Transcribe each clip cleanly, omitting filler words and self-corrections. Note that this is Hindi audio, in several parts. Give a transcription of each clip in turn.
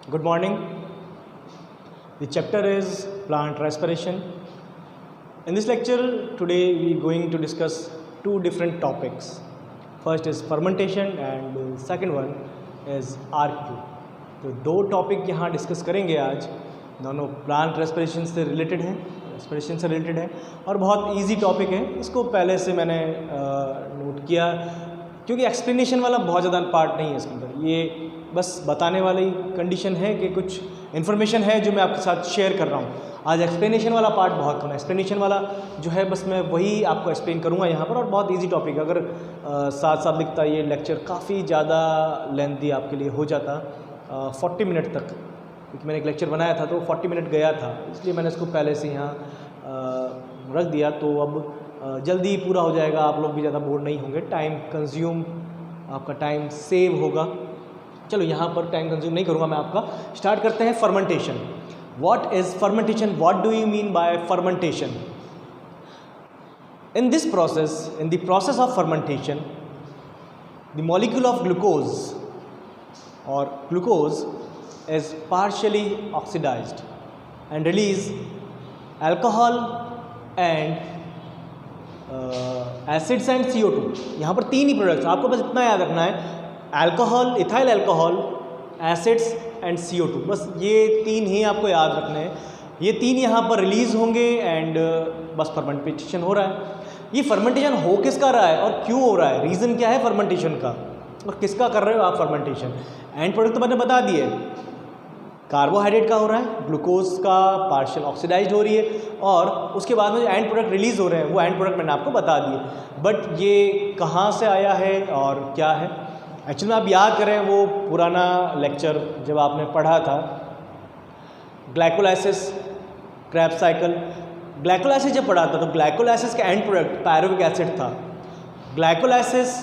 Good morning. The chapter is plant respiration. In this lecture today we are going to discuss two different topics. First is fermentation and second one is RQ. तो दो टॉपिक यहाँ डिस्कस करेंगे आज, दोनों प्लांट रेस्पिरेशन से रिलेटेड है और बहुत इजी टॉपिक है। इसको पहले से मैंने नोट किया क्योंकि एक्सप्लेनेशन वाला बहुत ज़्यादा पार्ट नहीं है इसके अंदर, ये बस बताने वाली कंडीशन है कि कुछ इन्फॉर्मेशन है जो मैं आपके साथ शेयर कर रहा हूँ। आज एक्सप्लेनेशन वाला पार्ट बहुत कम है, एक्सप्लेनेशन वाला जो है बस मैं वही आपको एक्सप्लेन करूँगा यहाँ पर, और बहुत इजी टॉपिक। अगर साथ साथ लिखता ये लेक्चर काफ़ी ज़्यादा लेंथी आपके लिए हो जाता 40 मिनट तक, क्योंकि मैंने एक लेक्चर बनाया था तो 40 मिनट गया था, इसलिए मैंने इसको पहले से यहाँ रख दिया। तो अब जल्दी पूरा हो जाएगा, आप लोग भी ज़्यादा बोर नहीं होंगे, टाइम कंज्यूम आपका टाइम सेव होगा। चलो यहाँ पर टाइम कंज्यूम नहीं करूँगा मैं आपका, स्टार्ट करते हैं। Fermentation, what is fermentation, what do you mean by fermentation? In this process, in the process of fermentation, the molecule of glucose or glucose is partially oxidized and release alcohol and acids and CO2। यहाँ पर तीन ही प्रोडक्ट्स, आपको बस इतना याद रखना है, alcohol, ethyl alcohol, acids and CO2, बस ये तीन ही आपको याद रखने हैं। ये तीन यहाँ पर रिलीज़ होंगे एंड बस फर्मेंटेशन हो रहा है। ये फर्मेंटेशन हो किसका रहा है और क्यों हो रहा है, रीज़न क्या है फर्मेंटेशन का, और किसका कर रहे हो आप फर्मेंटेशन? एंड प्रोडक्ट तो मैंने बता दिए, कार्बोहाइड्रेट का हो रहा है, ग्लूकोज का पार्शियल ऑक्सीडाइज्ड हो रही है, और उसके बाद में जो एंड प्रोडक्ट रिलीज़ हो रहे हैं वो एंड प्रोडक्ट मैंने आपको बता दिए। बट ये कहाँ से आया है और क्या है एक्चुअली में, आप याद करें वो पुराना लेक्चर जब आपने पढ़ा था ग्लाइकोलाइसिस, क्रेब्स साइकिल। ग्लाइकोलाइसिस जब पढ़ा था तो ग्लाइकोलाइसिस का एंड प्रोडक्ट पायरुविक एसिड था। ग्लाइकोलाइसिस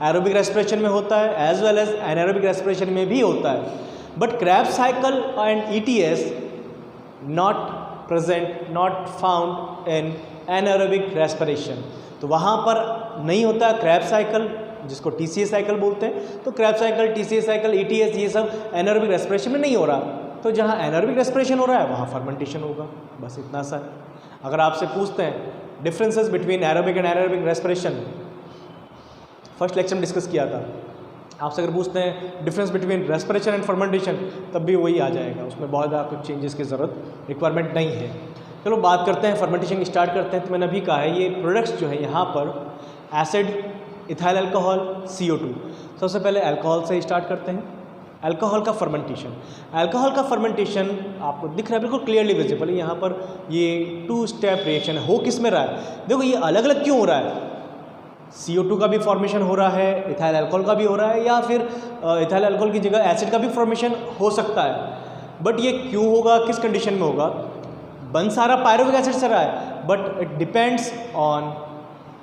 एरोबिक रेस्पिरेशन में होता है as well as anaerobic respiration में भी होता है, but Krebs cycle and ETS not present, not found in anaerobic respiration. तो वहाँ पर नहीं होता है क्रेब्स साइकिल, जिसको TCA साइकिल बोलते हैं। तो Krebs cycle, TCA cycle, ETS ये सब एनारोबिक रेस्पिरेशन में नहीं हो रहा। तो जहाँ एनारोबिक रेस्पिरेशन हो रहा है वहाँ फर्मेंटेशन होगा, बस इतना सा है। अगर आपसे पूछते हैं differences between aerobic and anaerobic respiration, first lecture में डिस्कस किया था, आपसे अगर पूछते हैं difference between respiration and fermentation, तब भी वही आ जाएगा, उसमें बहुत ज़्यादा कुछ चेंजेस की ज़रूरत रिक्वायरमेंट नहीं है। चलो बात करते हैं फर्मेंटेशन की, स्टार्ट करते हैं। तो मैंने अभी कहा है ये प्रोडक्ट्स जो है यहाँ पर एसिड, इथाइल अल्कोहल, CO2। सबसे पहले अल्कोहल से स्टार्ट करते हैं। अल्कोहल का फर्मेंटेशन, अल्कोहल का फर्मेंटेशन आपको दिख रहा है बिल्कुल क्लियरली विजिबल है। यहाँ पर ये 2 स्टेप रिएक्शन है। हो किस में रहा है, देखो ये अलग अलग क्यों हो रहा है, CO2 का भी फॉर्मेशन हो रहा है, इथाइल अल्कोहल का भी हो रहा है, या फिर इथाइल अल्कोहल की जगह एसिड का भी फॉर्मेशन हो सकता है। बट ये क्यों होगा, किस कंडीशन में होगा? बन सारा पायरुविक एसिड से रहा है, but it depends on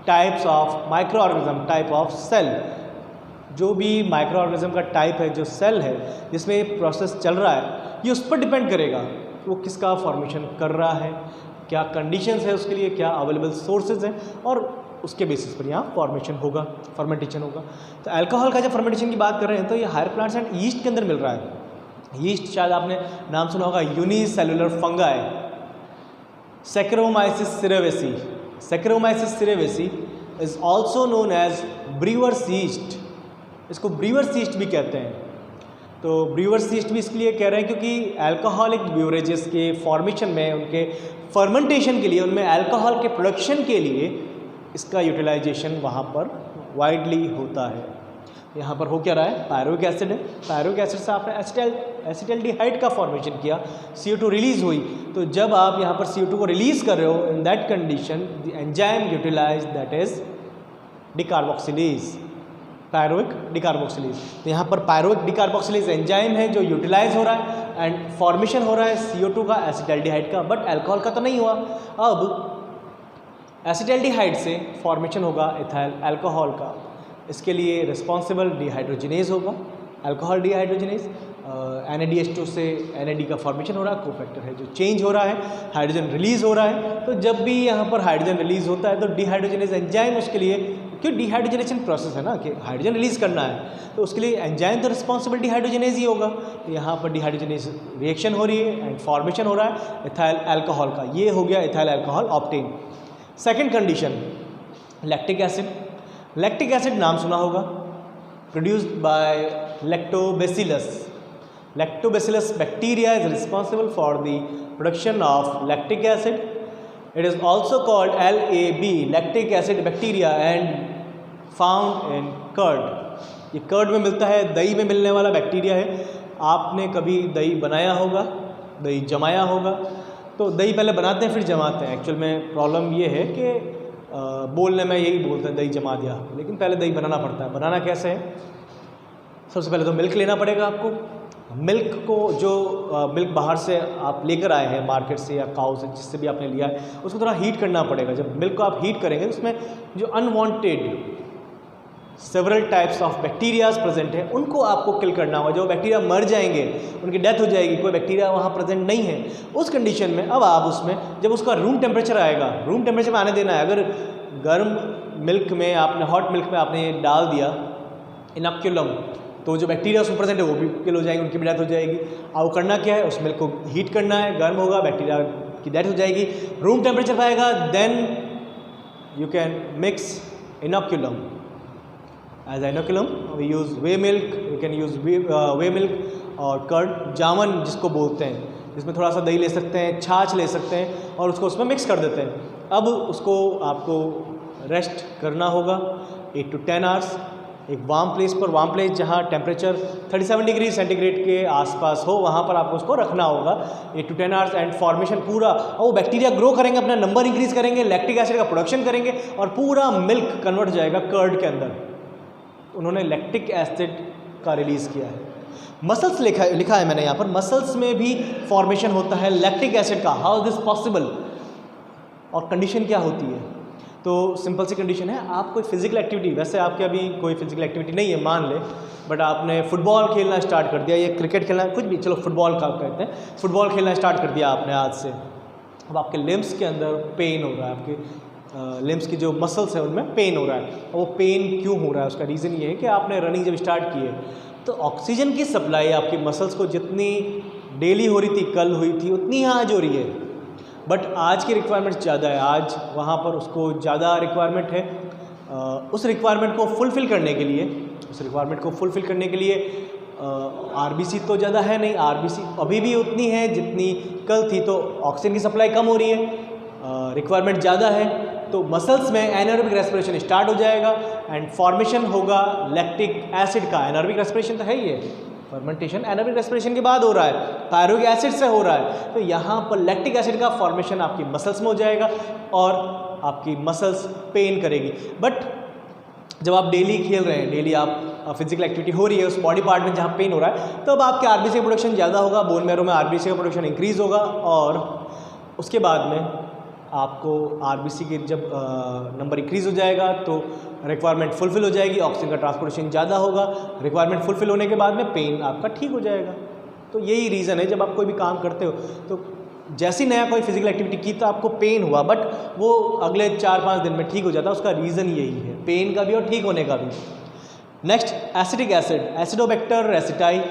types of micro organism, type of cell. जो भी माइक्रो ऑर्गेनिज्म का टाइप है, जो सेल है जिसमें ये प्रोसेस चल रहा है, ये उस पर डिपेंड करेगा वो किसका फॉर्मेशन कर रहा है, क्या कंडीशंस है उसके लिए, क्या अवेलेबल सोर्सेज हैं, और उसके बेसिस पर यहाँ फॉर्मेशन होगा, फर्मेंटेशन होगा। तो अल्कोहल का जब फर्मेंटेशन की बात कर रहे हैं तो ये हायर प्लांट्स एंड यीस्ट के अंदर मिल रहा है। यीस्ट शायद आपने नाम सुना होगा, unicellular fungi, Saccharomyces cerevisiae. Saccharomyces cerevisiae is also known as brewer's yeast, इसको ब्रीवर्स यीस्ट भी कहते हैं। तो ब्रीवर्स यीस्ट भी इसलिए कह रहे हैं क्योंकि अल्कोहलिक ब्यूरेजेस के फॉर्मेशन में, उनके फर्मेंटेशन के लिए, उनमें अल्कोहल के प्रोडक्शन के लिए इसका यूटिलाइजेशन वहाँ पर वाइडली होता है। यहाँ पर हो क्या रहा है, पायरुविक एसिड है, पायरुविक एसिड से आपने एसिटाल्डिहाइड का फॉर्मेशन किया, CO2 रिलीज हुई। तो जब आप यहाँ पर CO2 को रिलीज कर रहे हो, in that condition the enzyme utilize, that is decarboxylase, pyruvic decarboxylase. तो यहाँ पर पायरुविक डिकार्बोक्सिलेज एंजाइम है जो यूटिलाइज हो रहा है एंड फॉर्मेशन हो रहा है CO2 का, एसिटाल्डिहाइड का, बट अल्कोहल का तो नहीं हुआ। अब एसिटाल्डिहाइड से फॉर्मेशन होगा इथाइल अल्कोहल का, इसके लिए रिस्पॉन्सिबल डिहाइड्रोजिनेज होगा, अल्कोहल डिहाइड्रोजिनेज। NADH2 से NAD का फॉर्मेशन हो रहा है, कोफैक्टर है जो चेंज हो रहा है, हाइड्रोजन रिलीज हो रहा है। तो जब भी यहाँ पर हाइड्रोजन रिलीज होता है तो डिहाइड्रोजिनेज एंजाइम उसके लिए क्यों, डिहाइड्रोजनेशन प्रोसेस है ना, कि हाइड्रोजन रिलीज करना है, तो उसके लिए एंजाइम तो रिस्पॉन्सिबल डिहाइड्रोजनेज ही होगा। तो यहाँ पर डिहाइड्रोजनेज रिएक्शन हो रही है एंड फॉर्मेशन हो रहा है इथाइल अल्कोहल का, ये हो गया ethyl alcohol obtain. Second condition lactic acid. Lactic acid नाम सुना होगा, produced by lactobacillus. Lactobacillus bacteria is responsible for the production of lactic acid. It is also called LAB, lactic acid bacteria, and found in curd. ये कर्ड में मिलता है, दही में मिलने वाला बैक्टीरिया है। आपने कभी दही बनाया होगा, दही जमाया होगा, तो दही पहले बनाते हैं फिर जमाते हैं। एक्चुअल में प्रॉब्लम ये है कि बोलने में यही बोलते हैं दही जमा दिया, लेकिन पहले दही बनाना पड़ता है। बनाना कैसे है, सबसे पहले तो मिल्क लेना पड़ेगा आपको। मिल्क को जो मिल्क बाहर से आप लेकर आए हैं मार्केट से या काऊ से, जिससे भी आपने लिया है, उसको थोड़ा हीट करना पड़ेगा। जब मिल्क को आप हीट करेंगे तो उसमें जो unwanted several types of bacterias present है उनको आपको किल करना होगा। जो बैक्टीरिया मर जाएंगे, उनकी डेथ हो जाएगी, कोई बैक्टीरिया वहाँ प्रेजेंट नहीं है, उस कंडीशन में अब आप उसमें जब उसका रूम टेम्परेचर आएगा, रूम टेम्परेचर में आने देना है। अगर गर्म मिल्क में आपने, हॉट मिल्क में आपने डाल दिया इनॉक्यूलम, तो जो बैक्टीरिया उसमें प्रेजेंट है वो भी किल हो जाएंगे, उनकी भी डेथ हो जाएगी। अब करना क्या है, उस मिल्क को हीट करना है, गर्म होगा, बैक्टीरिया की डेथ हो जाएगी, रूम टेम्परेचर पाएगा, then you can mix inoculum as inoculum. We use whey milk, you can use whey milk और कर्ड, जामन जिसको बोलते हैं, जिसमें थोड़ा सा दही ले सकते हैं, छाछ ले सकते हैं और उसको उसमें मिक्स कर देते हैं। अब उसको आपको रेस्ट करना होगा 8 to 10 आवर्स एक वार्म प्लेस पर। वार्म प्लेस जहाँ टेम्परेचर 37 डिग्री सेंटीग्रेड के आसपास हो, वहाँ पर आपको उसको रखना होगा 8 to 10 आवर्स। एंड फॉर्मेशन पूरा, और वो बैक्टीरिया ग्रो करेंगे, अपना नंबर इंक्रीज करेंगे, लैक्टिक एसिड का प्रोडक्शन करेंगे और पूरा मिल्क कन्वर्ट हो जाएगा कर्ड के अंदर। उन्होंने लैक्टिक एसिड का रिलीज़ किया है। मसल्स लिखा है मैंने यहाँ पर, मसल्स में भी फॉर्मेशन होता है लैक्टिक एसिड का। हाउ इज दिस पॉसिबल, और कंडीशन क्या होती है? तो सिंपल सी कंडीशन है, आप कोई फिजिकल एक्टिविटी, वैसे आपके अभी कोई फिजिकल एक्टिविटी नहीं है मान ले, बट आपने फुटबॉल खेलना स्टार्ट कर दिया या क्रिकेट खेलना, कुछ भी, चलो फुटबॉल का कहते हैं, फुटबॉल खेलना स्टार्ट कर दिया आपने आज से। अब आपके लिम्स के अंदर पेन हो रहा है, आपके लिम्स की जो मसल्स है उनमें पेन हो रहा है। और वो पेन क्यों हो रहा है, उसका रीज़न ये है कि आपने रनिंग जब स्टार्ट की है तो ऑक्सीजन की सप्लाई आपकी मसल्स को जितनी डेली हो रही थी, कल हुई थी, उतनी आज हो रही है, बट आज की रिक्वायरमेंट ज़्यादा है, आज वहाँ पर उसको ज़्यादा रिक्वायरमेंट है। उस रिक्वायरमेंट को फुलफ़िल करने के लिए आरबीसी तो ज़्यादा है नहीं, आरबीसी अभी भी उतनी है जितनी कल थी, तो ऑक्सीजन की सप्लाई कम हो रही है, रिक्वायरमेंट ज़्यादा है, तो मसल्स में एनारोबिक रेस्पिरेशन स्टार्ट हो जाएगा एंड फॉर्मेशन होगा लैक्टिक एसिड का। एनारोबिक रेस्पिरेशन तो है ही है, फर्मेंटेशन एनारोबिक रेस्पिरेशन के बाद हो रहा है, पायरुविक एसिड से हो रहा है, तो यहाँ पर लैक्टिक एसिड का फॉर्मेशन आपकी मसल्स में हो जाएगा और आपकी मसल्स पेन करेगी। बट जब आप डेली खेल रहे हैं, डेली आप फिजिकल एक्टिविटी हो रही है, उस बॉडी पार्ट में जहाँ पेन हो रहा है, तब आपके आरबीसी का प्रोडक्शन ज़्यादा होगा, बोन मैरो में आरबीसी का प्रोडक्शन इंक्रीज होगा और उसके बाद में आपको आरबीसी के जब नंबर इंक्रीज़ हो जाएगा तो रिक्वायरमेंट फुलफिल हो जाएगी, ऑक्सीजन का ट्रांसपोर्टेशन ज़्यादा होगा, रिक्वायरमेंट फुलफिल होने के बाद में पेन आपका ठीक हो जाएगा। तो यही रीज़न है, जब आप कोई भी काम करते हो तो जैसी नया कोई फिजिकल एक्टिविटी की तो आपको पेन हुआ, बट वो अगले 4-5 दिन में ठीक हो जाता है, उसका रीज़न यही है, पेन का भी और ठीक होने का भी। Next, acetic acid, Acetobacter aceti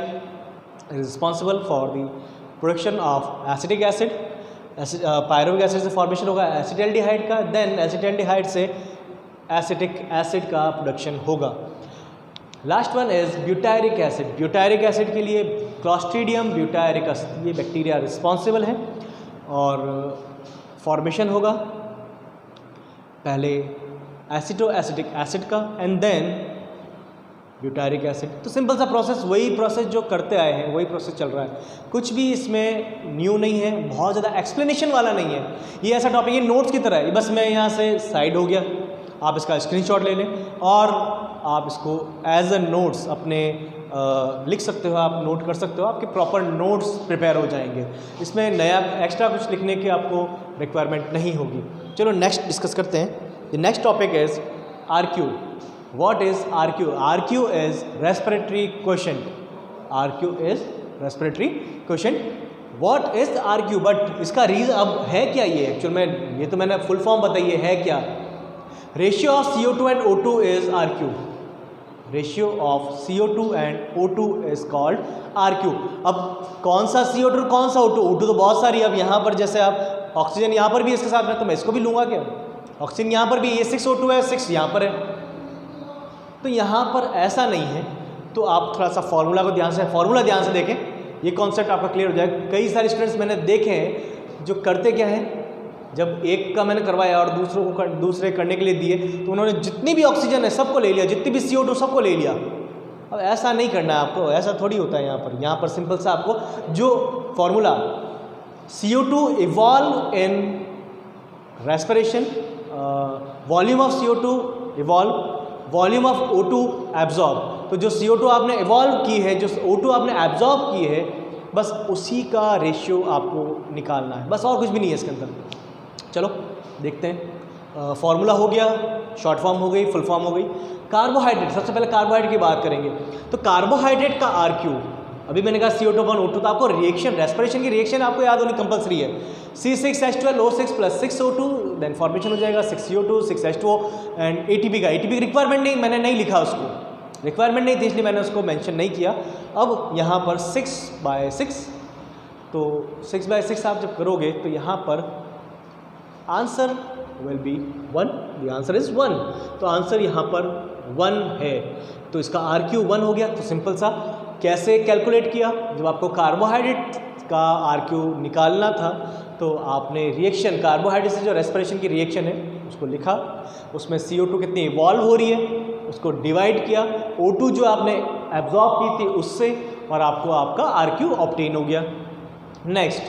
responsible for the production of acetic acid. Pyruvic acid से फॉर्मेशन होगा एसिटाल्डिहाइड का, देन एसिटाल्डिहाइड से एसिटिक एसिड का प्रोडक्शन होगा। Last one is butyric acid. Butyric acid के लिए क्लॉस्ट्रीडियम ब्यूटायरिकस ये बैक्टीरिया रिस्पॉन्सिबल है और फॉर्मेशन होगा पहले एसिटोएसिटिक एसिड का एंड देन ब्यूटायरिक एसिड। तो सिंपल सा प्रोसेस, वही प्रोसेस जो करते आए हैं वही प्रोसेस चल रहा है, कुछ भी इसमें न्यू नहीं है, बहुत ज़्यादा एक्सप्लेनेशन वाला नहीं है। ये ऐसा टॉपिक, ये नोट्स की तरह है, बस मैं यहाँ से साइड हो गया, आप इसका स्क्रीनशॉट ले लें और आप इसको एज अ नोट्स अपने लिख सकते हो, आप नोट कर सकते हो, आपके प्रॉपर नोट्स प्रिपेयर हो जाएंगे, इसमें नया एक्स्ट्रा कुछ लिखने की आपको रिक्वायरमेंट नहीं होगी। चलो नेक्स्ट डिस्कस करते हैं। The next topic is RQ. What is RQ? RQ is respiratory quotient. RQ is respiratory quotient. What is RQ? But इसका रीज़न अब है क्या ये एक्चुअल में, ये तो मैंने फुल फॉर्म बताइए है क्या, ratio of CO2 and O2 is RQ। Ratio of CO2 and O2 is called RQ। अब कौन सा CO2 कौन सा O2? O2 तो बहुत सारी। अब यहाँ पर जैसे आप ऑक्सीजन यहाँ पर भी इसके साथ में, तो मैं इसको भी लूँगा क्या? ऑक्सीजन यहाँ पर भी, ये 6O2 है, 6 यहाँ पर है, तो यहाँ पर ऐसा नहीं है। तो आप थोड़ा सा फॉर्मूला को ध्यान से देखें, ये कॉन्सेप्ट आपका क्लियर हो जाएगा। कई सारे स्टूडेंट्स मैंने देखे हैं जो करते क्या है, जब एक का मैंने करवाया और दूसरे करने के लिए दिए तो उन्होंने जितनी भी ऑक्सीजन है सबको ले लिया, जितनी भी CO2 सबको ले लिया। अब ऐसा नहीं करना है आपको, ऐसा थोड़ी होता है। यहाँ पर सिंपल सा आपको जो formula CO2 evolve in respiration, volume of CO2 evolve, volume of O2 absorb. तो जो CO2 आपने इवॉल्व की है, जो O2 आपने एब्जॉर्ब की है, बस उसी का रेशियो आपको निकालना है, बस और कुछ भी नहीं है इसके अंदर। चलो देखते हैं। फॉर्मूला हो गया, शॉर्ट फॉर्म हो गई, फुल फॉर्म हो गई। कार्बोहाइड्रेट, सबसे पहले कार्बोहाइड्रेट की बात करेंगे। तो कार्बोहाइड्रेट का RQ, अभी मैंने कहा CO2/O2, तो आपको रिएक्शन, रेस्पिरेशन की रिएक्शन आपको याद होनी कंपलसरी है। C6H12O6 + 6O2, देन फॉर्मेशन हो जाएगा 6CO2 6H2O एंड ATP की रिक्वायरमेंट नहीं, मैंने नहीं लिखा उसको, रिक्वायरमेंट नहीं थी इसलिए मैंने उसको मेंशन नहीं किया। अब यहाँ पर 6/6, तो 6/6 आप जब करोगे तो यहाँ पर answer will be 1, the answer is 1। तो आंसर यहाँ पर 1 है, तो इसका RQ 1 हो गया। तो सिंपल सा कैसे कैलकुलेट किया, जब आपको कार्बोहाइड्रेट का RQ निकालना था तो आपने रिएक्शन, कार्बोहाइड्रेट से जो रेस्पिरेशन की रिएक्शन है उसको लिखा, उसमें CO2 कितनी इवॉल्व हो रही है उसको डिवाइड किया, O2 जो आपने एब्जॉर्ब की थी उससे, और आपको आपका RQ ऑब्टेन हो गया। नेक्स्ट,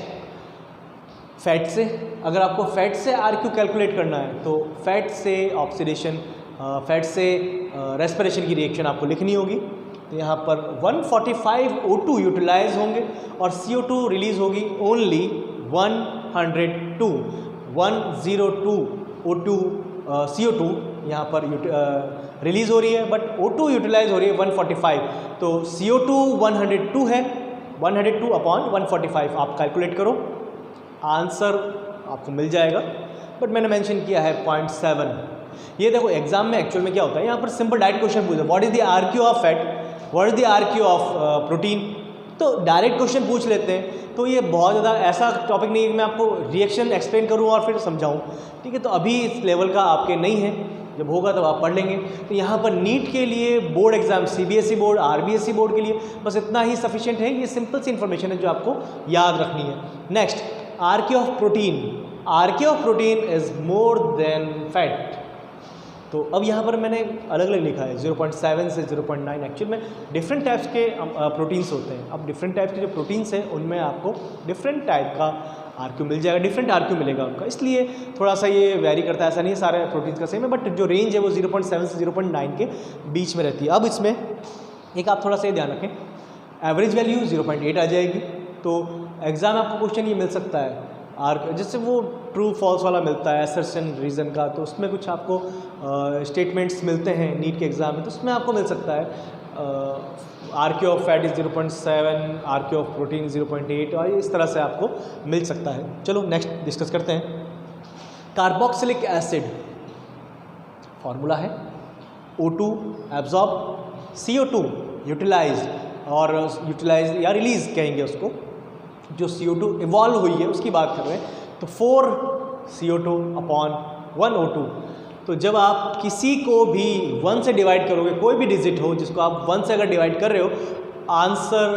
फैट से, अगर आपको फैट से RQ कैलकुलेट करना है तो फैट से ऑक्सीडेशन, फैट से रेस्पिरेशन की रिएक्शन आपको लिखनी होगी। तो यहाँ पर 145 O2 यूटिलाइज होंगे और CO2 रिलीज होगी ओनली 102 O2 CO2 यहाँ पर रिलीज हो रही है, बट O2 यूटिलाइज हो रही है 145। तो CO2 102 है, 102/145 आप कैलकुलेट करो, आंसर आपको मिल जाएगा। बट मैंने मेंशन किया है 0.7। ये देखो एग्जाम में एक्चुअल में क्या होता है, यहाँ पर सिंपल डायरेक्ट क्वेश्चन पूछे, what is the RQ of fat, what is the RQ of protein, तो डायरेक्ट क्वेश्चन पूछ लेते हैं। तो ये बहुत ज़्यादा ऐसा टॉपिक नहीं है कि मैं आपको रिएक्शन एक्सप्लेन करूँ और फिर समझाऊँ, ठीक है। तो अभी इस लेवल का आपके नहीं है, जब होगा तब आप पढ़ लेंगे। तो यहाँ पर नीट के लिए board exam, CBSE board, RBSE board के लिए बस इतना ही सफिशिएंट है। ये सिंपल सी इन्फॉर्मेशन है जो आपको याद रखनी है। Next, RQ of protein, RQ of protein is more than fat. तो अब यहाँ पर मैंने अलग अलग लिखा है 0.7 से 0.9। एक्चुअल में डिफरेंट टाइप्स के प्रोटीन्स होते हैं। अब डिफरेंट टाइप्स के जो प्रोटीन्स हैं उनमें आपको डिफरेंट टाइप का RQ मिल जाएगा, डिफरेंट RQ मिलेगा उनका, इसलिए थोड़ा सा ये वेरी करता है। ऐसा नहीं है सारे प्रोटीन्स का सेम है, बट जो रेंज है वो 0.7 से 0.9 के बीच में रहती है। अब इसमें एक आप थोड़ा सा ये ध्यान रखें, एवरेज वैल्यू 0.8 आ जाएगी। तो एग्ज़ाम में आपको क्वेश्चन ये मिल सकता है जैसे वो ट्रू फॉल्स वाला मिलता है असर्शन रीज़न का, तो उसमें कुछ आपको स्टेटमेंट्स मिलते हैं नीट के एग्ज़ाम में, तो उसमें आपको मिल सकता है RQ of fat is 0.7, RQ of protein 0.8, और इस तरह से आपको मिल सकता है। चलो नेक्स्ट डिस्कस करते हैं। कार्बोक्सिलिक एसिड फॉर्मूला है O2 एब्जॉर्ब, CO2 यूटिलाइज, और यूटिलाइज या रिलीज कहेंगे उसको, जो CO2 इवॉल्व हुई है उसकी बात कर रहे हैं। तो 4 CO2/1 O2। तो जब आप किसी को भी 1 से डिवाइड करोगे, कोई भी डिजिट हो जिसको आप 1 से अगर डिवाइड कर रहे हो, आंसर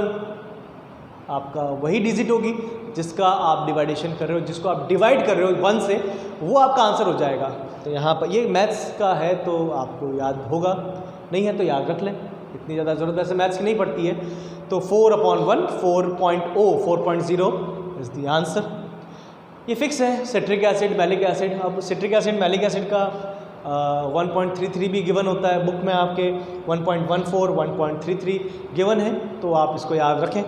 आपका वही डिजिट होगी जिसका आप डिवाइडेशन कर रहे हो, जिसको आप डिवाइड कर रहे हो 1 से, वो आपका आंसर हो जाएगा। तो यहाँ पर ये मैथ्स का है तो आपको याद होगा, नहीं है तो याद रख लें, इतनी ज़्यादा ज़रूरत वैसे मैथ्स की नहीं पड़ती है। तो 4/1 4.0 इज़ द आंसर। ये फिक्स है। सिट्रिक एसिड, मैलिक एसिड, अब सिट्रिक एसिड मैलिक एसिड का 1.33 भी गिवन होता है बुक में आपके, 1.14 1.33 गिवन है, तो आप इसको याद रखें।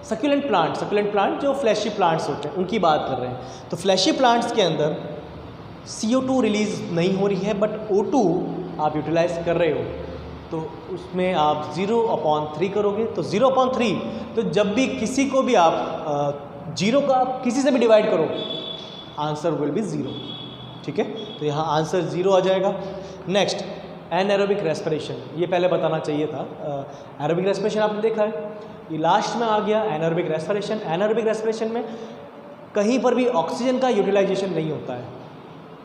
सक्यूलेंट प्लांट जो फ्लैशी प्लांट्स होते हैं उनकी बात कर रहे हैं। तो फ्लैशी प्लांट्स के अंदर CO2 रिलीज़ नहीं हो रही है, बट O2 आप यूटिलाइज कर रहे हो, तो उसमें आप 0/3 करोगे। तो 0/3, तो जब भी किसी को भी आप 0 का किसी से भी डिवाइड करो, आंसर विल बी 0। ठीक है, तो यहाँ आंसर 0 आ जाएगा। नेक्स्ट एनाएरोबिक रेस्पिरेशन, ये पहले बताना चाहिए था। एरोबिक रेस्पिरेशन आपने देखा है, ये लास्ट में आ गया एनाएरोबिक रेस्पिरेशन। एनाएरोबिक रेस्पिरेशन में कहीं पर भी ऑक्सीजन का यूटिलाइजेशन नहीं होता है।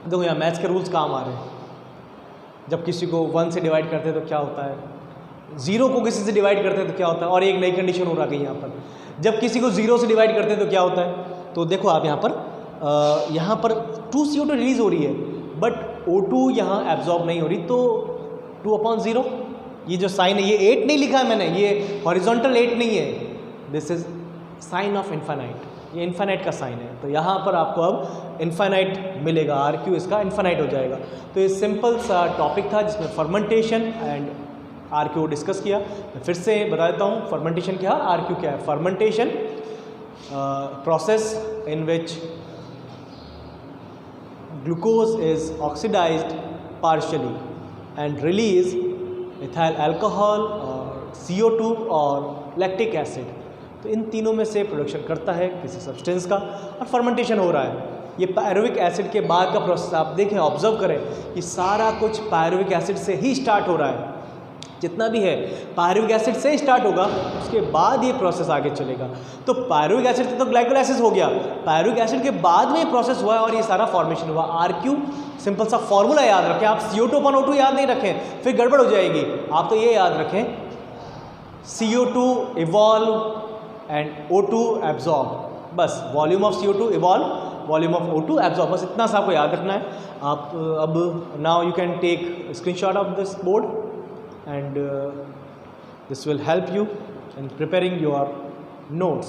देखो यहाँ मैथ्स के रूल्स काम आ रहे हैं। जब किसी को 1 से डिवाइड करते हैं तो क्या होता है, 0 को किसी से डिवाइड करते हैं तो क्या होता है, और एक नई कंडीशन हो रही है यहाँ पर, जब किसी को 0 से डिवाइड करते हैं तो क्या होता है। तो देखो आप यहाँ पर 2CO2 रिलीज हो रही है, बट O2 यहाँ एब्जॉर्ब नहीं हो रही, तो 2/0, ये जो साइन है, ये 8 नहीं लिखा है मैंने, ये हॉरिजॉन्टल 8 नहीं है, this is sine of infinite, ये इन्फानाइट का साइन है। तो यहाँ पर आपको अब इन्फानाइट मिलेगा, RQ इसका इन्फानाइट हो जाएगा। तो ये सिंपल सा टॉपिक था जिसमें फर्मेंटेशन एंड RQ डिस्कस किया। मैं फिर से बता देता हूँ फर्मेंटेशन क्या है, RQ क्या है। Fermentation process in which glucose is oxidized partially and release ethyl alcohol और CO2 और lactic acid। तो इन तीनों में से प्रोडक्शन करता है किसी सब्सटेंस का, और फर्मेंटेशन हो रहा है। ये पायरुविक एसिड के बाद का प्रोसेस, आप देखें, ऑब्जर्व करें, ये सारा कुछ पायरुविक एसिड से ही स्टार्ट हो रहा है। जितना भी है पायरुविक एसिड से स्टार्ट होगा, उसके बाद ये प्रोसेस आगे चलेगा। तो पायरुविक एसिड से तो ग्लाइकोलाइसिस हो गया, पायरुविक एसिड के बाद में प्रोसेस हुआ है और ये सारा फॉर्मेशन हुआ। RQ सिंपल सा फॉर्मूला याद रखें आप, CO2/O2 याद नहीं रखें फिर गड़बड़ हो जाएगी। आप तो ये याद रखें, CO2 evolve and O2 absorb, बस volume of CO2 evolve, volume of O2 absorb, बस इतना सा आपको याद रखना है। आप अब now you can take screenshot of this board and this will help you in preparing your notes.